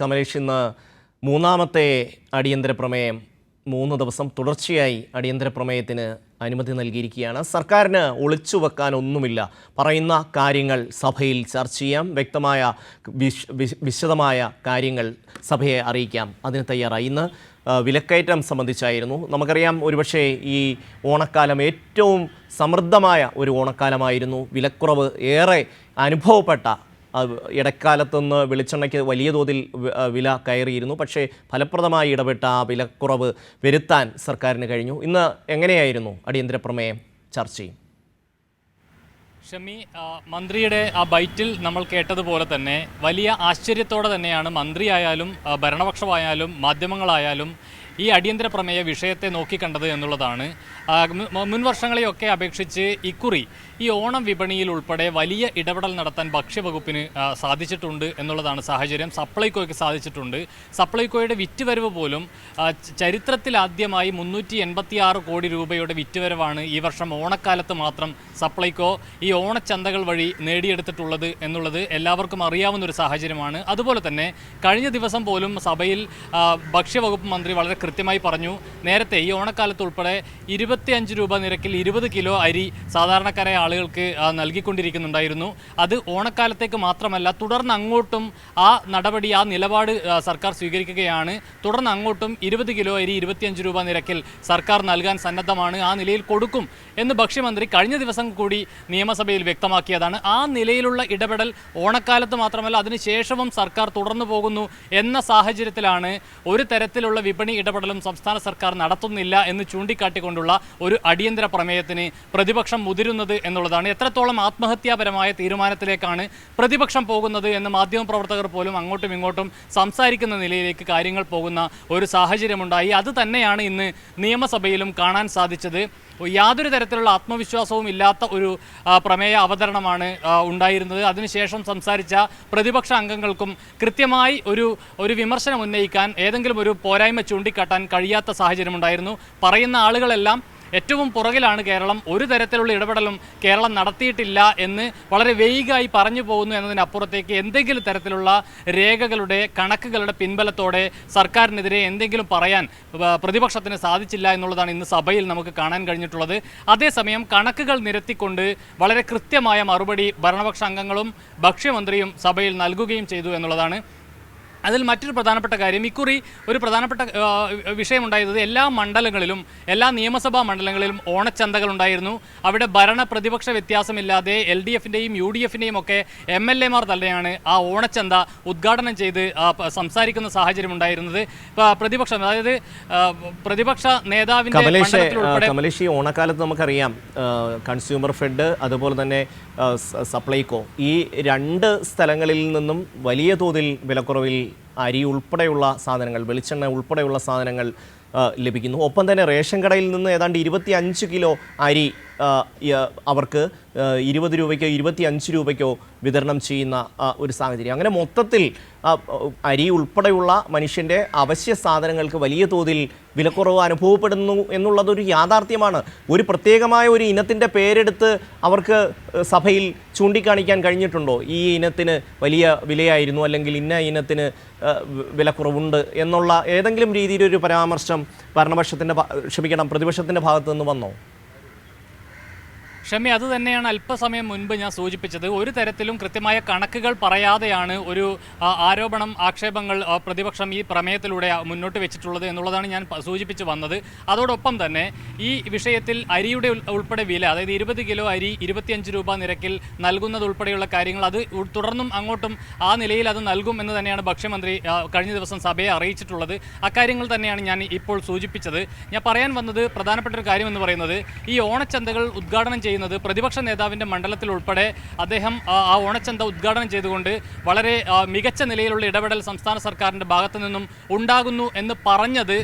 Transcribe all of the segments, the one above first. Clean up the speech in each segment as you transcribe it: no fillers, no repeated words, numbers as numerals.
കമലേഷ്, ഇന്ന് മൂന്നാമത്തെ അടിയന്തര പ്രമേയം 3 ദിവസം തുടർച്ചയായി അടിയന്തര പ്രമേയത്തിന് അനുമതി നൽകിയിരിക്കുകയാണ്. സർക്കാരിന് ഒളിച്ചു വെക്കാൻ ഒന്നുമില്ല. പറയുന്ന കാര്യങ്ങൾ സഭയിൽ ചർച്ച ചെയ്യാം, വ്യക്തമായ വിശദമായ കാര്യങ്ങൾ സഭയെ അറിയിക്കാം. അതിന് തയ്യാറായി. ഇന്ന് വിലക്കയറ്റം സംബന്ധിച്ചായിരുന്നു. നമുക്കറിയാം, ഒരുപക്ഷെ ഈ ഓണക്കാലം ഏറ്റവും സമൃദ്ധമായ ഒരു ഓണക്കാലമായിരുന്നു. വിലക്കുറവ് ഏറെ അനുഭവപ്പെട്ട ഇടക്കാലത്തുനിന്ന് വെളിച്ചെണ്ണയ്ക്ക് വലിയ തോതിൽ വില കയറിയിരുന്നു. പക്ഷേ ഫലപ്രദമായി ഇടപെട്ട ആ വിലക്കുറവ് വരുത്താൻ സർക്കാരിന് കഴിഞ്ഞു. ഇന്ന് എങ്ങനെയായിരുന്നു അടിയന്തര പ്രമേയം ചർച്ചയും? ഷമി, മന്ത്രിയുടെ ആ ബൈറ്റിൽ നമ്മൾ കേട്ടതുപോലെ തന്നെ വലിയ ആശ്ചര്യത്തോടെ തന്നെയാണ് മന്ത്രിയായാലും ഭരണപക്ഷമായാലും മാധ്യമങ്ങളായാലും ഈ അടിയന്തര പ്രമേയ വിഷയത്തെ നോക്കിക്കണ്ടത് എന്നുള്ളതാണ്. മുൻ വർഷങ്ങളെയൊക്കെ അപേക്ഷിച്ച് ഇക്കുറി ഈ ഓണം വിപണിയിൽ ഉൾപ്പെടെ വലിയ ഇടപെടൽ നടത്താൻ ഭക്ഷ്യവകുപ്പിന് സാധിച്ചിട്ടുണ്ട് എന്നുള്ളതാണ് സാഹചര്യം. സപ്ലൈകോയ്ക്ക് സാധിച്ചിട്ടുണ്ട്. സപ്ലൈകോയുടെ വിറ്റുവരവ് പോലും ചരിത്രത്തിലാദ്യമായി 386 കോടി രൂപയുടെ വിറ്റുവരവാണ് ഈ വർഷം ഓണക്കാലത്ത് മാത്രം സപ്ലൈകോ ഈ ഓണച്ചന്തകൾ വഴി നേടിയെടുത്തിട്ടുള്ളത് എന്നുള്ളത് എല്ലാവർക്കും അറിയാവുന്ന ഒരു സാഹചര്യമാണ്. അതുപോലെ തന്നെ കഴിഞ്ഞ ദിവസം പോലും സഭയിൽ ഭക്ഷ്യവകുപ്പ് മന്ത്രി വളരെ കൃത്യമായി പറഞ്ഞു, നേരത്തെ ഈ ഓണക്കാലത്ത് ഉൾപ്പെടെ 25 രൂപ നിരക്കിൽ 20 കിലോ അരി സാധാരണക്കാരായ ആളുകൾക്ക് നൽകിക്കൊണ്ടിരിക്കുന്നുണ്ടായിരുന്നു. അത് ഓണക്കാലത്തേക്ക് മാത്രമല്ല, തുടർന്ന് അങ്ങോട്ടും ആ നടപടി, ആ നിലപാട് സർക്കാർ സ്വീകരിക്കുകയാണ്. തുടർന്ന് അങ്ങോട്ടും 20 കിലോ അരി 25 രൂപ നിരക്കിൽ സർക്കാർ നൽകാൻ സന്നദ്ധമാണ്, ആ നിലയിൽ കൊടുക്കും എന്ന് ഭക്ഷ്യമന്ത്രി കഴിഞ്ഞ ദിവസം കൂടി നിയമസഭയിൽ വ്യക്തമാക്കിയതാണ്. ആ നിലയിലുള്ള ഇടപെടൽ ഓണക്കാലത്ത് മാത്രമല്ല അതിനുശേഷവും സർക്കാർ തുടർന്നു പോകുന്നു എന്ന സാഹചര്യത്തിലാണ് ഒരു തരത്തിലുള്ള വിപണി ഇടപെടലും സംസ്ഥാന സർക്കാർ നടത്തുന്നില്ല എന്ന് ചൂണ്ടിക്കാട്ടിക്കൊണ്ടുള്ള ഒരു അടിയന്തര പ്രമേയത്തിന് പ്രതിപക്ഷം മുതിരുന്നത് എന്നുള്ളതാണ്. എത്രത്തോളം ആത്മഹത്യാപരമായ തീരുമാനത്തിലേക്കാണ് പ്രതിപക്ഷം പോകുന്നത് എന്ന് മാധ്യമപ്രവർത്തകർ പോലും അങ്ങോട്ടും ഇങ്ങോട്ടും സംസാരിക്കുന്ന നിലയിലേക്ക് കാര്യങ്ങൾ പോകുന്ന ഒരു സാഹചര്യമുണ്ടായി. അത് തന്നെയാണ് ഇന്ന് നിയമസഭയിലും കാണാൻ സാധിച്ചത്. യാതൊരു തരത്തിലുള്ള ആത്മവിശ്വാസവും ഇല്ലാത്ത ഒരു പ്രമേയ അവതരണമാണ് ഉണ്ടായിരുന്നത്. അതിനുശേഷം സംസാരിച്ച പ്രതിപക്ഷ അംഗങ്ങൾക്കും കൃത്യമായി ഒരു വിമർശനം ഉന്നയിക്കാൻ, ഏതെങ്കിലും ഒരു പോരായ്മ ചൂണ്ടിക്കാട്ടാൻ കഴിയാത്ത സാഹചര്യമുണ്ടായിരുന്നു. പറയുന്ന ആളുകളെല്ലാം ഏറ്റവും പുറകിലാണ് കേരളം, ഒരു തരത്തിലുള്ള ഇടപെടലും കേരളം നടത്തിയിട്ടില്ല എന്ന് വളരെ വേഗമായി പറഞ്ഞു പോകുന്നു എന്നതിനപ്പുറത്തേക്ക് എന്തെങ്കിലും തരത്തിലുള്ള രേഖകളുടെ, കണക്കുകളുടെ പിൻബലത്തോടെ സർക്കാരിനെതിരെ എന്തെങ്കിലും പറയാൻ പ്രതിപക്ഷത്തിന് സാധിച്ചില്ല എന്നുള്ളതാണ് ഇന്ന് സഭയിൽ നമുക്ക് കാണാൻ കഴിഞ്ഞിട്ടുള്ളത്. അതേസമയം കണക്കുകൾ നിരത്തിക്കൊണ്ട് വളരെ കൃത്യമായ മറുപടി ഭരണപക്ഷ അംഗങ്ങളും ഭക്ഷ്യമന്ത്രിയും സഭയിൽ നൽകുകയും ചെയ്തു എന്നുള്ളതാണ്. അതിൽ മറ്റൊരു പ്രധാനപ്പെട്ട കാര്യം, ഇക്കുറി ഒരു പ്രധാനപ്പെട്ട വിഷയമുണ്ടായത് എല്ലാ മണ്ഡലങ്ങളിലും, എല്ലാ നിയമസഭാ മണ്ഡലങ്ങളിലും ഓണച്ചന്തകൾ ഉണ്ടായിരുന്നു. അവിടെ ഭരണ പ്രതിപക്ഷ വ്യത്യാസമില്ലാതെ LDFിൻ്റെയും UDFിൻ്റെയും ഒക്കെ MLAമാർ തന്നെയാണ് ആ ഓണച്ചന്ത ഉദ്ഘാടനം ചെയ്ത് സംസാരിക്കുന്ന സാഹചര്യം ഉണ്ടായിരുന്നത്. പ്രതിപക്ഷം, അതായത് പ്രതിപക്ഷ നേതാവിൻ്റെ കമലേഷ്, ഈ ഓണക്കാലത്ത് നമുക്കറിയാം കൺസ്യൂമർ ഫെഡ് അതുപോലെ തന്നെ സപ്ലൈകോ, ഈ 2 സ്ഥലങ്ങളിൽ നിന്നും വലിയ തോതിൽ വിലക്കുറവിൽ അരി ഉൾപ്പെടെയുള്ള സാധനങ്ങൾ, വെളിച്ചെണ്ണ ഉൾപ്പെടെയുള്ള സാധനങ്ങൾ ലഭിക്കുന്നു. ഒപ്പം തന്നെ റേഷൻ കടയിൽ നിന്ന് ഏതാണ്ട് 25 കിലോ അരി അവർക്ക് 20 രൂപയ്ക്കോ 25 രൂപയ്ക്കോ വിതരണം ചെയ്യുന്ന ഒരു സാഹചര്യം. അങ്ങനെ മൊത്തത്തിൽ അരി ഉൾപ്പെടെയുള്ള മനുഷ്യൻ്റെ അവശ്യ സാധനങ്ങൾക്ക് വലിയ തോതിൽ വിലക്കുറവ് അനുഭവപ്പെടുന്നു എന്നുള്ളതൊരു യാഥാർത്ഥ്യമാണ്. ഒരു പ്രത്യേകമായ ഒരു ഇനത്തിൻ്റെ പേരെടുത്ത് അവർക്ക് സഭയിൽ ചൂണ്ടിക്കാണിക്കാൻ കഴിഞ്ഞിട്ടുണ്ടോ? ഈ ഇനത്തിന് വലിയ വിലയായിരുന്നു, അല്ലെങ്കിൽ ഇന്ന ഇനത്തിന് വിലക്കുറവുണ്ട് എന്നുള്ള ഏതെങ്കിലും രീതിയിലൊരു പരാമർശം പ്രതിപക്ഷത്തിൻ്റെ ഭാഗത്തു നിന്ന് വന്നോ? ഷമി, അത് തന്നെയാണ് അല്പസമയം മുൻപ് ഞാൻ സൂചിപ്പിച്ചത്. ഒരു തരത്തിലും കൃത്യമായ കണക്കുകൾ പറയാതെയാണ് ഒരു ആരോപണം, ആക്ഷേപങ്ങൾ പ്രതിപക്ഷം ഈ പ്രമേയത്തിലൂടെ മുന്നോട്ട് വെച്ചിട്ടുള്ളത് എന്നുള്ളതാണ് ഞാൻ സൂചിപ്പിച്ച് വന്നത്. അതോടൊപ്പം തന്നെ ഈ വിഷയത്തിൽ അരിയുടെ ഉൾപ്പെടെ വില, അതായത് 20 കിലോ അരി 25 രൂപ നിരക്കിൽ നൽകുന്നതുൾപ്പെടെയുള്ള കാര്യങ്ങൾ, അത് തുടർന്നും അങ്ങോട്ടും ആ നിലയിൽ അത് നൽകും എന്ന് തന്നെയാണ് ഭക്ഷ്യമന്ത്രി കഴിഞ്ഞ ദിവസം സഭയെ അറിയിച്ചിട്ടുള്ളത്. അക്കാര്യങ്ങൾ തന്നെയാണ് ഞാൻ ഇപ്പോൾ സൂചിപ്പിച്ചത്. ഞാൻ പറയാൻ വന്നത് പ്രധാനപ്പെട്ട ഒരു കാര്യം എന്ന് പറയുന്നത്, ഈ ഓണച്ചന്തകൾ ഉദ്ഘാടനം ചെയ്യുന്നത് പ്രതിപക്ഷ നേതാവിൻ്റെ മണ്ഡലത്തിൽ ഉൾപ്പെടെ അദ്ദേഹം ആ ഓണച്ചന്ത ഉദ്ഘാടനം ചെയ്തുകൊണ്ട് വളരെ മികച്ച നിലയിലുള്ള ഇടപെടൽ സംസ്ഥാന സർക്കാരിൻ്റെ ഭാഗത്തു നിന്നും ഉണ്ടാകുന്നു എന്ന് പറഞ്ഞത്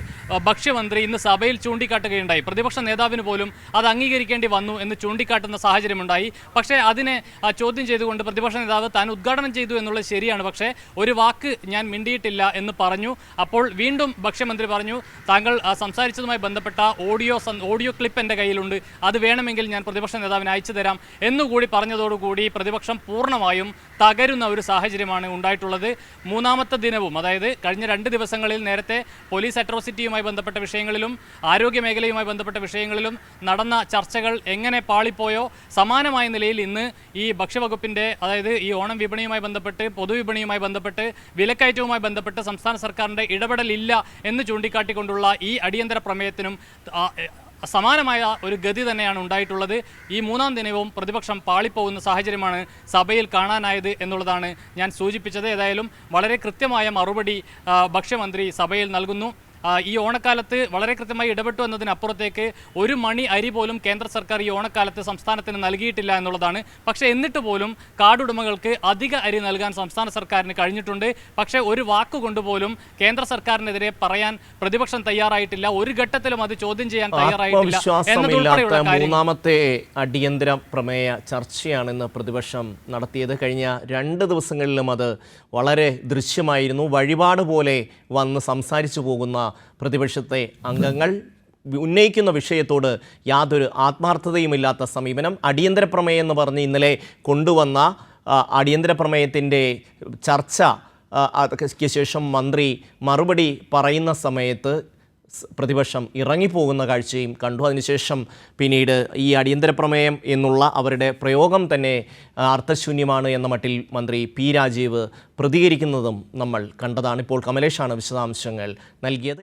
ഭക്ഷ്യമന്ത്രി ഇന്ന് സഭയിൽ ചൂണ്ടിക്കാട്ടുകയുണ്ടായി. പ്രതിപക്ഷ നേതാവിന് പോലും അത് അംഗീകരിക്കേണ്ടി വന്നു എന്ന് ചൂണ്ടിക്കാട്ടുന്ന സാഹചര്യമുണ്ടായി. പക്ഷേ അതിനെ ചോദ്യം ചെയ്തുകൊണ്ട് പ്രതിപക്ഷ നേതാവ് താൻ ഉദ്ഘാടനം ചെയ്തു എന്നുള്ളത് ശരിയാണ്, പക്ഷേ ഒരു വാക്ക് ഞാൻ മിണ്ടിയിട്ടില്ല എന്ന് പറഞ്ഞു. അപ്പോൾ വീണ്ടും ഭക്ഷ്യമന്ത്രി പറഞ്ഞു, താങ്കൾ സംസാരിച്ചതുമായി ബന്ധപ്പെട്ട ഓഡിയോ ക്ലിപ്പ് എൻ്റെ കയ്യിലുണ്ട്, അത് വേണമെങ്കിൽ ഞാൻ പ്രതിപക്ഷ നേതാവിന് അയച്ചു തരാം എന്നുകൂടി പറഞ്ഞതോടുകൂടി പ്രതിപക്ഷം പൂർണ്ണമായും തകരുന്ന ഒരു സാഹചര്യമാണ് ഉണ്ടായിട്ടുള്ളത്. മൂന്നാമത്തെ ദിനവും, അതായത് കഴിഞ്ഞ 2 ദിവസങ്ങളിൽ നേരത്തെ പോലീസ് അട്രോസിറ്റിയുമായി ബന്ധപ്പെട്ട വിഷയങ്ങളിലും ആരോഗ്യ മേഖലയുമായി ബന്ധപ്പെട്ട വിഷയങ്ങളിലും നടന്ന ചർച്ചകൾ എങ്ങനെ പാളിപ്പോയോ സമാനമായ നിലയിൽ ഇന്ന് ഈ ഭക്ഷ്യവകുപ്പിൻ്റെ, അതായത് ഈ ഓണം വിപണിയുമായി ബന്ധപ്പെട്ട്, പൊതുവിപണിയുമായി ബന്ധപ്പെട്ട്, വിലക്കയറ്റവുമായി ബന്ധപ്പെട്ട് സംസ്ഥാന സർക്കാരിൻ്റെ ഇടപെടലില്ല എന്ന് ചൂണ്ടിക്കാട്ടിക്കൊണ്ടുള്ള ഈ അടിയന്തര പ്രമേയത്തിനും സമാനമായ ഒരു ഗതി തന്നെയാണ് ഉണ്ടായിട്ടുള്ളത്. ഈ 3-ാം ദിനവും പ്രതിപക്ഷം പാളിപ്പോകുന്ന സാഹചര്യമാണ് സഭയിൽ കാണാനായത് എന്നുള്ളതാണ് ഞാൻ സൂചിപ്പിച്ചത്. ഏതായാലും വളരെ കൃത്യമായ മറുപടി ഭക്ഷ്യമന്ത്രി സഭയിൽ നൽകുന്നു. ഈ ഓണക്കാലത്ത് വളരെ കൃത്യമായി ഇടപെട്ടു എന്നതിനപ്പുറത്തേക്ക് 1 മണി അരി പോലും കേന്ദ്ര സർക്കാർ ഈ ഓണക്കാലത്ത് സംസ്ഥാനത്തിന് നൽകിയിട്ടില്ല എന്നുള്ളതാണ്. പക്ഷേ എന്നിട്ട് പോലും കാർഡുടമകൾക്ക് അധിക അരി നൽകാൻ സംസ്ഥാന സർക്കാരിന് കഴിഞ്ഞിട്ടുണ്ട്. പക്ഷേ ഒരു വാക്കുകൊണ്ടുപോലും കേന്ദ്ര സർക്കാരിനെതിരെ പറയാൻ പ്രതിപക്ഷം തയ്യാറായിട്ടില്ല. ഒരു ഘട്ടത്തിലും അത് ചോദ്യം ചെയ്യാൻ തയ്യാറായിട്ടില്ല എന്നതുൾപ്പെടെയുള്ള കാര്യങ്ങൾ. 3-ാമത്തെ അടിയന്തര പ്രമേയ ചർച്ചയാണെന്ന് പ്രതിപക്ഷം നടത്തിയത്. കഴിഞ്ഞ 2 ദിവസങ്ങളിലും അത് വളരെ ദൃശ്യമായിരുന്നു. വഴിപാട് പോലെ വന്ന് സംസാരിച്ചു പോകുന്ന പ്രതിപക്ഷത്തെ അംഗങ്ങൾ ഉന്നയിക്കുന്ന വിഷയത്തോട് യാതൊരു ആത്മാർത്ഥതയുമില്ലാത്ത സമീപനം. അടിയന്തര പ്രമേയം എന്ന് പറഞ്ഞ് ഇന്നലെ കൊണ്ടുവന്ന അടിയന്തര പ്രമേയത്തിൻ്റെ ചർച്ചയ്ക്ക് ശേഷം മന്ത്രി മറുപടി പറയുന്ന സമയത്ത് പ്രതിപക്ഷം ഇറങ്ങിപ്പോകുന്ന കാഴ്ചയും കണ്ടു. അതിനുശേഷം പിന്നീട് ഈ അടിയന്തര പ്രമേയം എന്നുള്ള അവരുടെ പ്രയോഗം തന്നെ അർത്ഥശൂന്യമാണ് എന്ന മട്ടിൽ മന്ത്രി പി രാജീവ് പ്രതികരിക്കുന്നതും നമ്മൾ കണ്ടതാണ്. ഇപ്പോൾ കമലേഷാണ് വിശദാംശങ്ങൾ നൽകിയത്.